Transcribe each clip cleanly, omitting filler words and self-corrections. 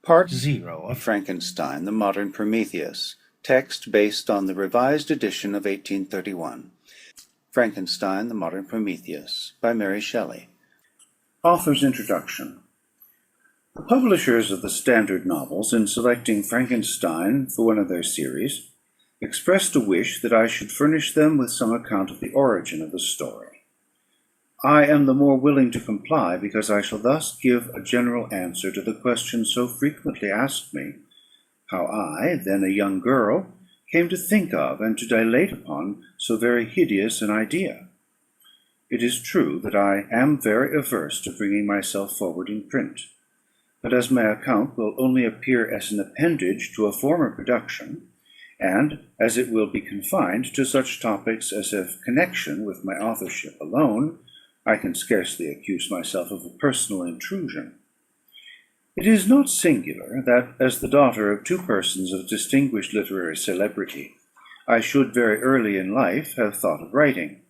Part 0 of Frankenstein, the Modern Prometheus. Text based on the revised edition of 1831. Frankenstein, the Modern Prometheus, by Mary Shelley. Author's Introduction. The publishers of the Standard Novels, in selecting Frankenstein for one of their series, expressed a wish that I should furnish them with some account of the origin of the story. I am the more willing to comply because I shall thus give a general answer to the question so frequently asked me, how I, then a young girl, came to think of and to dilate upon so very hideous an idea. It is true that I am very averse to bringing myself forward in print, but as my account will only appear as an appendage to a former production, and as it will be confined to such topics as have connection with my authorship alone, I can scarcely accuse myself of a personal intrusion. It is not singular that, as the daughter of two persons of distinguished literary celebrity, I should very early in life have thought of writing.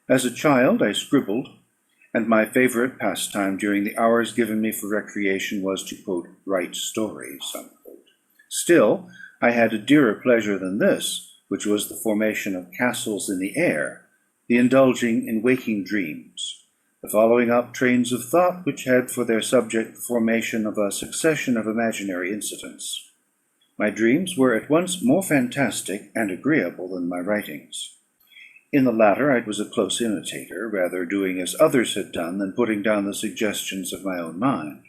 As a child I scribbled, and my favourite pastime during the hours given me for recreation was to, quote, write stories, unquote. Still, I had a dearer pleasure than this, which was the formation of castles in the air, the indulging in waking dreams, the following up trains of thought which had for their subject the formation of a succession of imaginary incidents. My dreams were at once more fantastic and agreeable than my writings. In the latter I was a close imitator, rather doing as others had done than putting down the suggestions of my own mind.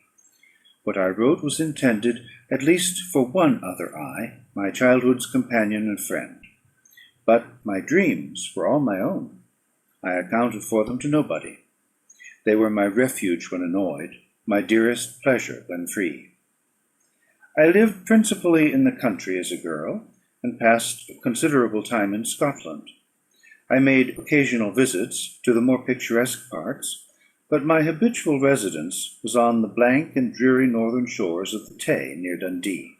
What I wrote was intended at least for one other eye, my childhood's companion and friend. But my dreams were all my own. I accounted for them to nobody. They were my refuge when annoyed, my dearest pleasure when free. I lived principally in the country as a girl, and passed considerable time in Scotland. I made occasional visits to the more picturesque parts, but my habitual residence was on the blank and dreary northern shores of the Tay, near Dundee.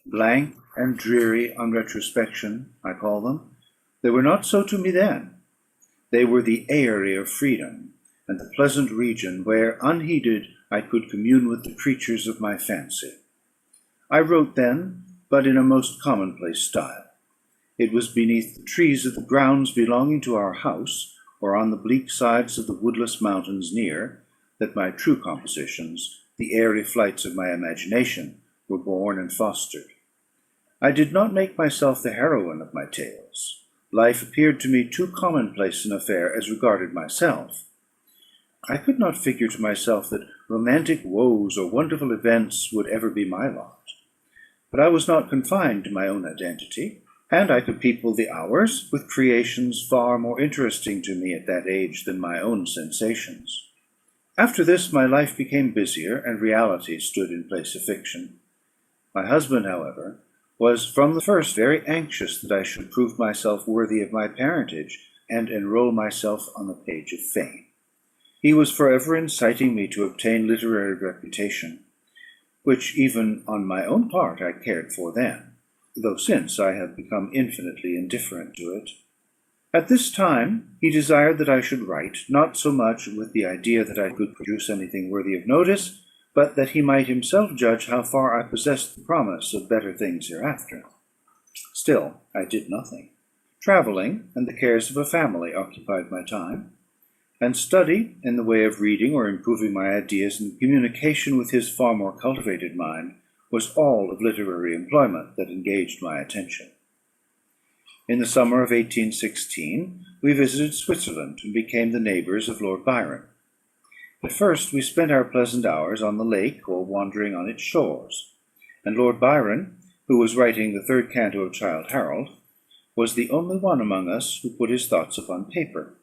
Blank and dreary on retrospection, I call them. They were not so to me then. They were the eyrie of freedom, and the pleasant region where, unheeded, I could commune with the creatures of my fancy. I wrote then, but in a most commonplace style. It was beneath the trees of the grounds belonging to our house, or on the bleak sides of the woodless mountains near, that my true compositions, the airy flights of my imagination, were born and fostered. I did not make myself the heroine of my tales. Life appeared to me too commonplace an affair as regarded myself. I could not figure to myself that romantic woes or wonderful events would ever be my lot. But I was not confined to my own identity, and I could people the hours with creations far more interesting to me at that age than my own sensations. After this my life became busier, and reality stood in place of fiction. My husband, however, was from the first very anxious that I should prove myself worthy of my parentage, and enroll myself on the page of fame. He was forever inciting me to obtain literary reputation, which even on my own part I cared for then, though since I have become infinitely indifferent to it. At this time he desired that I should write, not so much with the idea that I could produce anything worthy of notice, but that he might himself judge how far I possessed the promise of better things hereafter. Still, I did nothing. Travelling and the cares of a family occupied my time, and study in the way of reading or improving my ideas in communication with his far more cultivated mind was all of literary employment that engaged my attention. In the summer of 1816 we visited Switzerland, and became the neighbours of Lord Byron. At first we spent our pleasant hours on the lake, or wandering on its shores, and Lord Byron, who was writing the third canto of Childe Harold, was the only one among us who put his thoughts upon paper.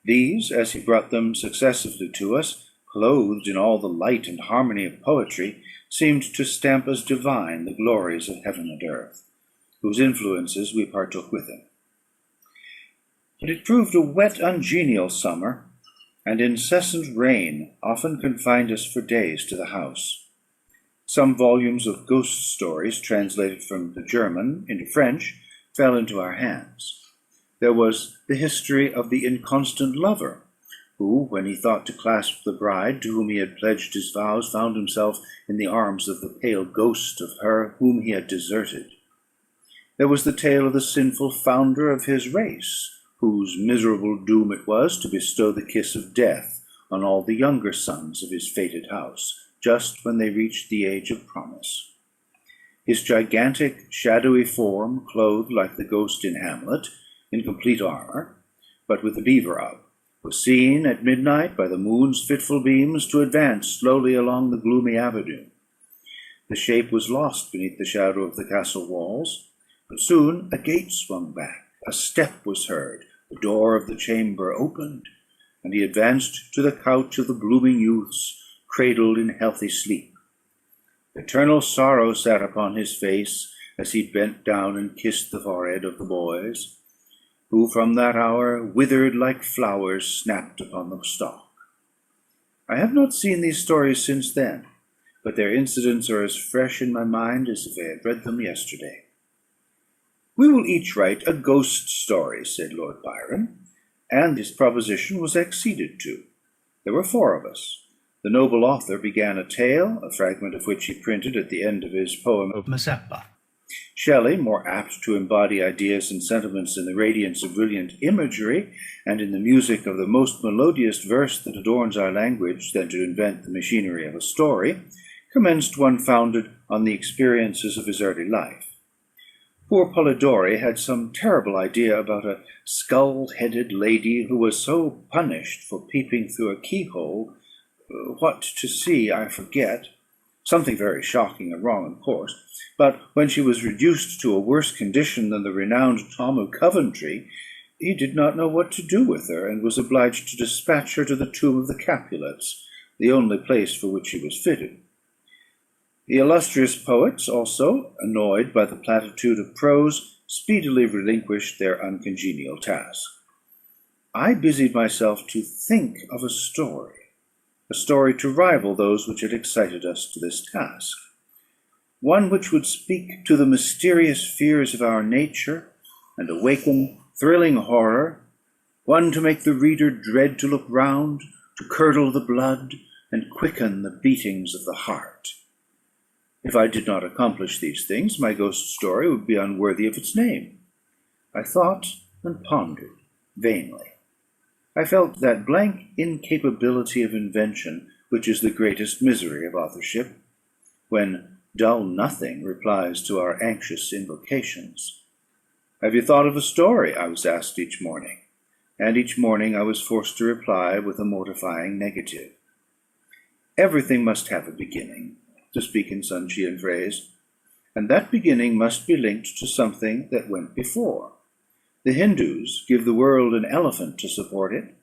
These, as he brought them successively to us, clothed in all the light and harmony of poetry, seemed to stamp as divine the glories of heaven and earth, whose influences we partook with him. But it proved a wet, ungenial summer, and incessant rain often confined us for days to the house. Some volumes of ghost stories, translated from the German into French, fell into our hands. There was The History of the Inconstant Lover, who, when he thought to clasp the bride to whom he had pledged his vows, found himself in the arms of the pale ghost of her whom he had deserted. There was the tale of the sinful founder of his race, whose miserable doom it was to bestow the kiss of death on all the younger sons of his fated house, just when they reached the age of promise. His gigantic, shadowy form, clothed like the ghost in Hamlet, in complete armour, but with the beaver up, was seen at midnight by the moon's fitful beams to advance slowly along the gloomy avenue. The shape was lost beneath the shadow of the castle walls, but soon a gate swung back, a step was heard, the door of the chamber opened, and he advanced to the couch of the blooming youths, cradled in healthy sleep. Eternal sorrow sat upon his face as he bent down and kissed the forehead of the boys, who from that hour withered like flowers snapped upon the stalk. I have not seen these stories since then, but their incidents are as fresh in my mind as if I had read them yesterday. "We will each write a ghost story," said Lord Byron, and his proposition was acceded to. There were 4 of us. The noble author began a tale, a fragment of which he printed at the end of his poem of Mazeppa. Shelley, more apt to embody ideas and sentiments in the radiance of brilliant imagery, and in the music of the most melodious verse that adorns our language than to invent the machinery of a story, commenced one founded on the experiences of his early life. Poor Polidori had some terrible idea about a skull-headed lady who was so punished for peeping through a keyhole. What to see, I forget. Something very shocking and wrong, of course. But when she was reduced to a worse condition than the renowned Tom of Coventry, he did not know what to do with her, and was obliged to dispatch her to the tomb of the Capulets, the only place for which she was fitted. The illustrious poets also, annoyed by the platitude of prose, speedily relinquished their uncongenial task. I busied myself to think of a story to rival those which had excited us to this task, one which would speak to the mysterious fears of our nature and awaken thrilling horror, one to make the reader dread to look round, to curdle the blood, and quicken the beatings of the heart. If I did not accomplish these things, my ghost story would be unworthy of its name. I thought and pondered vainly. I felt that blank incapability of invention which is the greatest misery of authorship, when dull nothing replies to our anxious invocations. "Have you thought of a story?" I was asked each morning, and each morning I was forced to reply with a mortifying negative. Everything must have a beginning, to speak in Sanchian phrase, and that beginning must be linked to something that went before. The Hindus give the world an elephant to support it,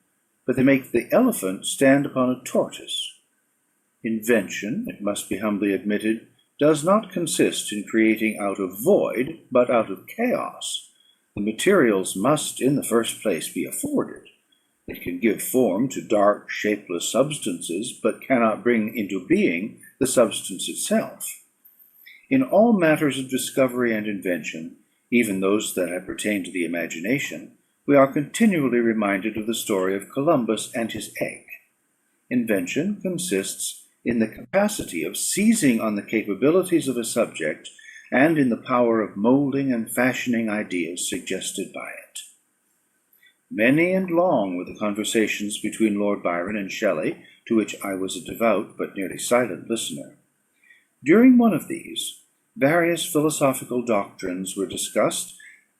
but they make the elephant stand upon a tortoise. Invention, it must be humbly admitted, does not consist in creating out of void, but out of chaos. The materials must, in the first place, be afforded. It can give form to dark, shapeless substances, but cannot bring into being the substance itself. In all matters of discovery and invention, even those that appertain to the imagination, we are continually reminded of the story of Columbus and his egg. Invention consists in the capacity of seizing on the capabilities of a subject and in the power of moulding and fashioning ideas suggested by it. Many and long were the conversations between Lord Byron and Shelley, to which I was a devout but nearly silent listener. During one of these, various philosophical doctrines were discussed,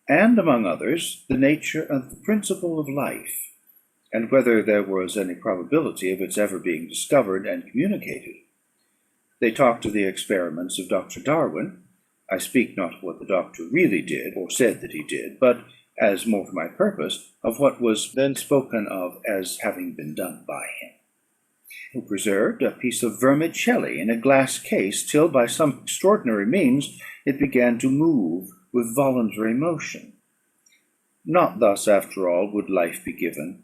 and, among others, the nature and the principle of life, and whether there was any probability of its ever being discovered and communicated. They talked of the experiments of Dr. Darwin. I speak not of what the doctor really did, or said that he did, but, as more to my purpose, of what was then spoken of as having been done by him, who preserved a piece of vermicelli in a glass case till, by some extraordinary means, it began to move with voluntary motion. Not thus, after all, would life be given.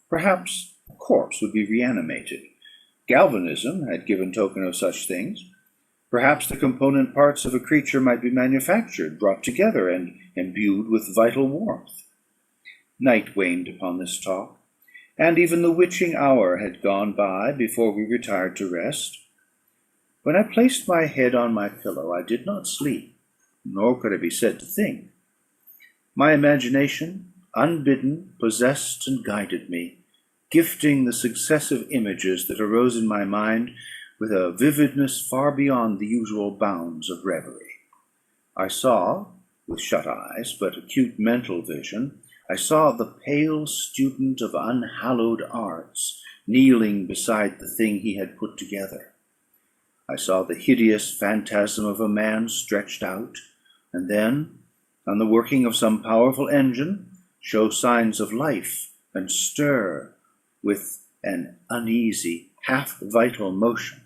Perhaps a corpse would be reanimated. Galvanism had given token of such things. Perhaps the component parts of a creature might be manufactured, brought together, and imbued with vital warmth. Night waned upon this talk, and even the witching hour had gone by before we retired to rest. When I placed my head on my pillow, I did not sleep, nor could I be said to think. My imagination, unbidden, possessed and guided me, gifting the successive images that arose in my mind with a vividness far beyond the usual bounds of reverie. I saw, with shut eyes, but acute mental vision, I saw the pale student of unhallowed arts kneeling beside the thing he had put together. I saw the hideous phantasm of a man stretched out, and then, on the working of some powerful engine, show signs of life and stir with an uneasy, half-vital motion.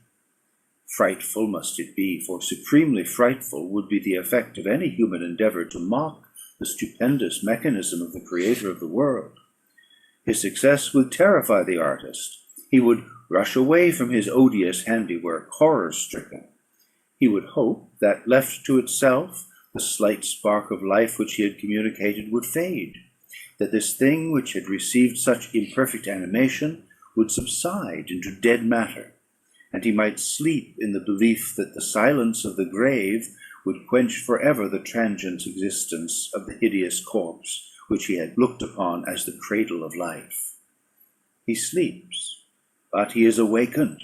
Frightful must it be, for supremely frightful would be the effect of any human endeavour to mock the stupendous mechanism of the Creator of the world. His success would terrify the artist. He would rush away from his odious handiwork, horror-stricken. He would hope that, left to itself, the slight spark of life which he had communicated would fade, that this thing which had received such imperfect animation would subside into dead matter, and he might sleep in the belief that the silence of the grave would quench forever the transient existence of the hideous corpse which he had looked upon as the cradle of life. He sleeps, but he is awakened.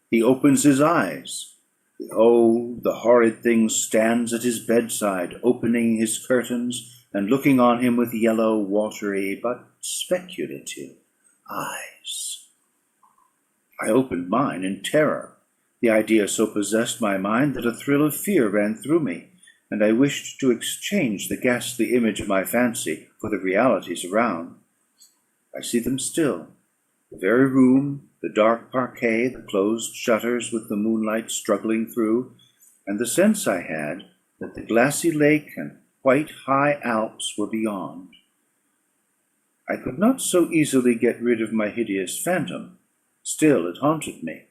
He opens his eyes. Behold, the horrid thing stands at his bedside, opening his curtains and looking on him with yellow, watery, but speculative eyes. I opened mine in terror. The idea so possessed my mind that a thrill of fear ran through me, and I wished to exchange the ghastly image of my fancy for the realities around. I see them still. The very room, the dark parquet, the closed shutters with the moonlight struggling through, and the sense I had that the glassy lake and white high Alps were beyond. I could not so easily get rid of my hideous phantom. Still it haunted me.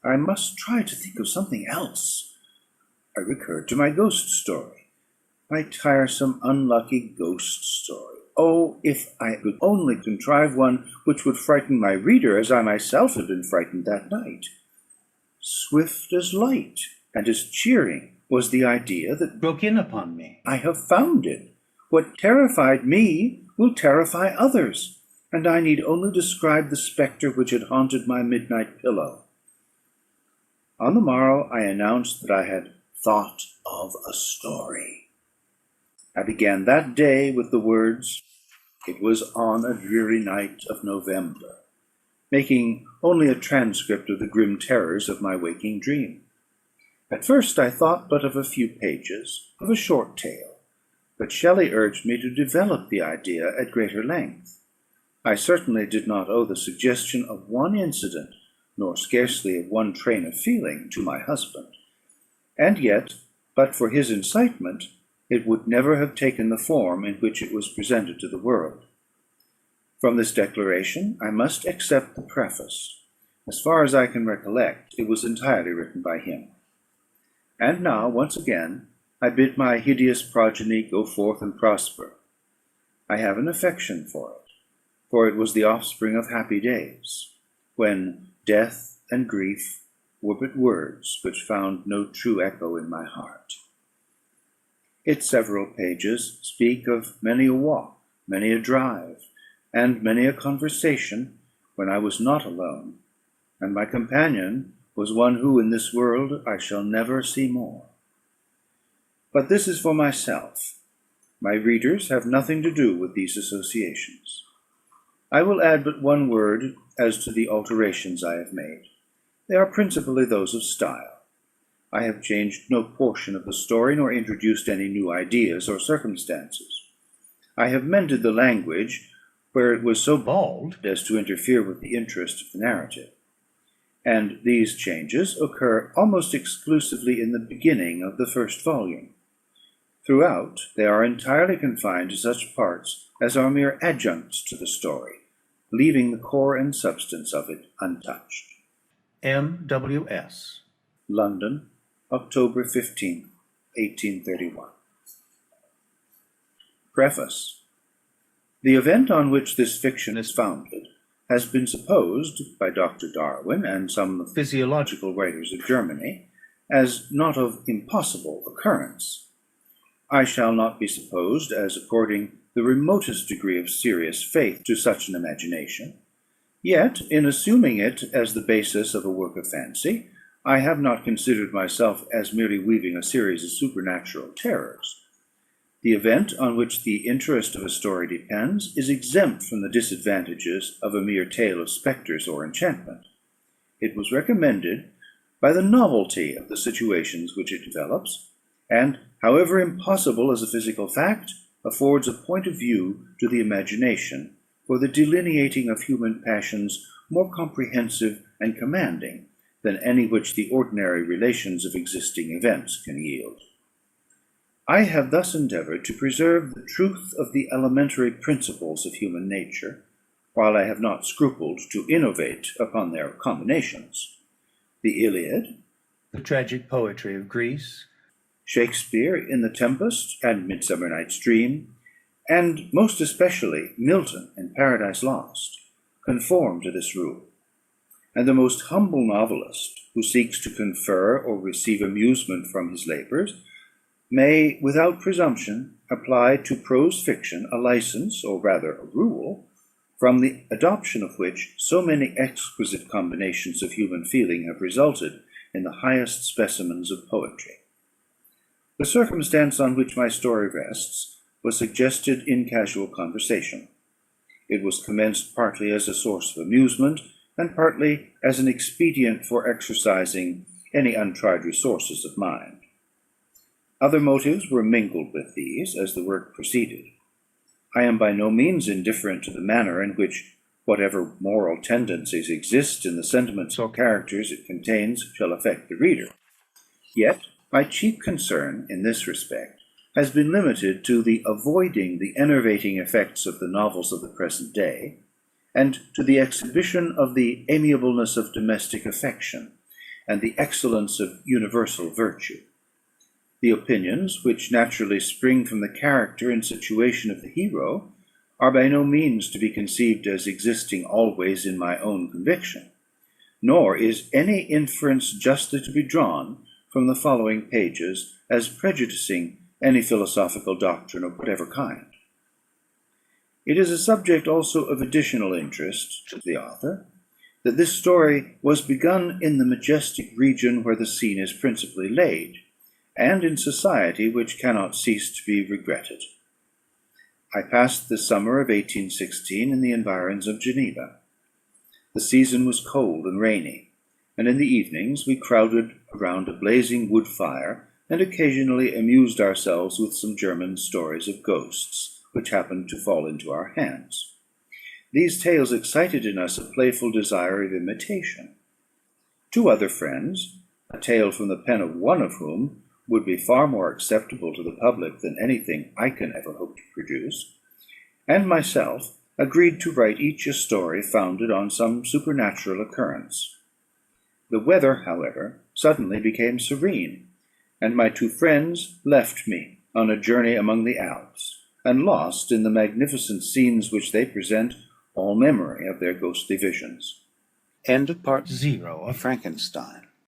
I must try to think of something else. I recurred to my ghost story, my tiresome, unlucky ghost story. Oh, if I could only contrive one which would frighten my reader as I myself had been frightened that night. Swift as light and as cheering was the idea that broke in upon me. I have found it. What terrified me will terrify others, and I need only describe the spectre which had haunted my midnight pillow. On the morrow I announced that I had thought of a story. I began that day with the words, "It was on a dreary night of November," making only a transcript of the grim terrors of my waking dream. At first I thought but of a few pages, of a short tale, but Shelley urged me to develop the idea at greater length. I certainly did not owe the suggestion of one incident, nor scarcely of one train of feeling, to my husband; and yet, but for his incitement, it would never have taken the form in which it was presented to the world. From this declaration I must accept the preface. As far as I can recollect, it was entirely written by him. And now, once again, I bid my hideous progeny go forth and prosper. I have an affection for it was the offspring of happy days, when death and grief were but words which found no true echo in my heart. Its several pages speak of many a walk, many a drive, and many a conversation when I was not alone, and my companion was one who in this world I shall never see more. But this is for myself. My readers have nothing to do with these associations. I will add but one word as to the alterations I have made. They are principally those of style. I have changed no portion of the story, nor introduced any new ideas or circumstances. I have mended the language where it was so bald as to interfere with the interest of the narrative. And these changes occur almost exclusively in the beginning of the first volume. Throughout, they are entirely confined to such parts as are mere adjuncts to the story, leaving the core and substance of it untouched. M.W.S. London, October 15, 1831. Preface. The event on which this fiction is founded has been supposed by Dr. Darwin and some physiological writers of Germany as not of impossible occurrence. I shall not be supposed as according the remotest degree of serious faith to such an imagination. Yet, in assuming it as the basis of a work of fancy, I have not considered myself as merely weaving a series of supernatural terrors. The event on which the interest of a story depends is exempt from the disadvantages of a mere tale of spectres or enchantment. It was recommended by the novelty of the situations which it develops, and, however impossible as a physical fact, affords a point of view to the imagination for the delineating of human passions more comprehensive and commanding than any which the ordinary relations of existing events can yield. I have thus endeavoured to preserve the truth of the elementary principles of human nature, while I have not scrupled to innovate upon their combinations. The Iliad, the tragic poetry of Greece, Shakespeare in The Tempest and Midsummer Night's Dream, and most especially Milton in Paradise Lost, conform to this rule, and the most humble novelist who seeks to confer or receive amusement from his labours may, without presumption, apply to prose fiction a license, or rather a rule, from the adoption of which so many exquisite combinations of human feeling have resulted in the highest specimens of poetry. The circumstance on which my story rests was suggested in casual conversation. It was commenced partly as a source of amusement, and partly as an expedient for exercising any untried resources of mind. Other motives were mingled with these as the work proceeded. I am by no means indifferent to the manner in which whatever moral tendencies exist in the sentiments or characters it contains shall affect the reader. Yet my chief concern in this respect has been limited to the avoiding the enervating effects of the novels of the present day, and to the exhibition of the amiableness of domestic affection and the excellence of universal virtue. The opinions which naturally spring from the character and situation of the hero are by no means to be conceived as existing always in my own conviction, nor is any inference justly to be drawn from the following pages as prejudicing any philosophical doctrine of whatever kind. It is a subject also of additional interest to the author that this story was begun in the majestic region where the scene is principally laid, and in society which cannot cease to be regretted. I passed the summer of 1816 in the environs of Geneva. The season was cold and rainy, and in the evenings we crowded around a blazing wood fire, and occasionally amused ourselves with some German stories of ghosts, which happened to fall into our hands. These tales excited in us a playful desire of imitation. Two other friends, a tale from the pen of one of whom would be far more acceptable to the public than anything I can ever hope to produce, and myself agreed to write each a story founded on some supernatural occurrence. The weather, however, suddenly became serene, and my two friends left me on a journey among the Alps, and lost in the magnificent scenes which they present all memory of their ghostly visions. End of Part 0 of Frankenstein.